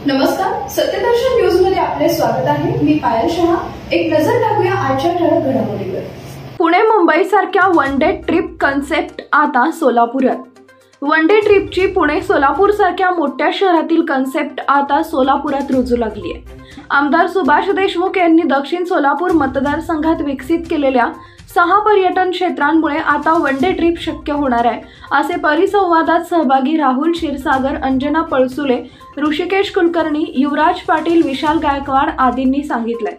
नमस्कार, सत्यदर्शन न्यूज मध्ये आपले स्वागत आहे। मी पायल शहा। एक नजर टाकूया आजच्या ठळक घडामोडीवर। पुणे मुंबई सारख्या वन डे ट्रिप कन्सेप्ट आता सोलापुरात। वन डे ट्रिपची पुणे सोलापूर सारख्या मोठ्या शहरातील कन्सेप्ट आता सोलापुरात रुजू लागली आहे। आमदार सुभाष देशमुख यांनी दक्षिण सोलापूर मतदारसंघात विकसित केलेल्या 6 पर्यटन क्षेत्रांमुळे आता वन डे ट्रिप शक्य होणार आहे, असे परिसंवादात सहभागी राहुल क्षीरसागर, अंजना पळसुले, ऋषिकेश कुलकर्णी, युवराज पाटील, विशाल गायकवाड आदींनी सांगितले।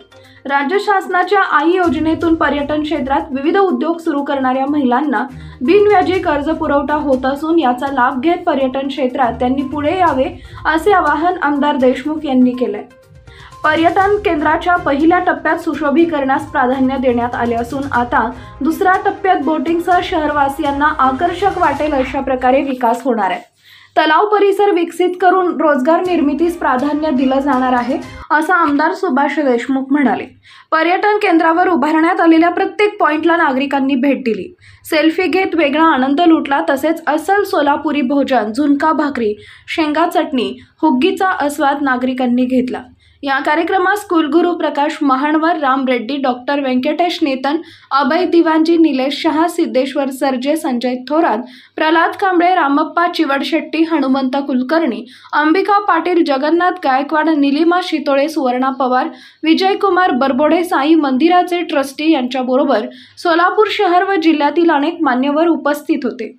राज्य शासनाच्या आई योजनेतून पर्यटन क्षेत्रात विविध उद्योग सुरू करणाऱ्या महिलांना बिनव्याजी कर्ज पुरवठा होत असून याचा लाभ घेत पर्यटन क्षेत्रात त्यांनी पुढे यावे, असे आवाहन आमदार देशमुख यांनी केले। पर्यटन केंद्राच्या पहिल्या टप्प्यात सुशोभीकरणास प्राधान्य देण्यात आले असून आता दुसऱ्या टप्प्यात बोटिंगसह शहरवासियांना आकर्षक वाटेल अशा प्रकारे विकास होणार आहे। तलाव परिसर विकसित करून रोजगार निर्मितीस प्राधान्य दिलं जाणार आहे, असं आमदार सुभाष देशमुख म्हणाले। पर्यटन केंद्रावर उभारण्यात आलेल्या प्रत्येक पॉइंटला नागरिकांनी भेट दिली, सेल्फी घेत वेगळा आनंद लुटला। तसेच अस्सल सोलापुरी भोजन, झुणका भाकरी, शेंगा चटणी, हुग्गीचा आस्वाद नागरिकांनी घेतला। या कार्यक्रमात कुलगुरू प्रकाश महानवर, राम रेड्डी, डॉक्टर व्यंकटेश नेतन, अभय दिवांजी, निलेश शहा, सिद्धेश्वर सर्जे, संजय थोरात, प्रल्हाद कांबळे, रामप्पा चिवडशेट्टी, हनुमंत कुलकर्णी, अंबिका पाटील, जगन्नाथ गायकवाड, निलिमा शितोळे, सुवर्णा पवार, विजयकुमार बरबोडे, साई मंदिराचे ट्रस्टी यांच्याबरोबर सोलापूर शहर व जिल्ह्यातील अनेक मान्यवर उपस्थित होते।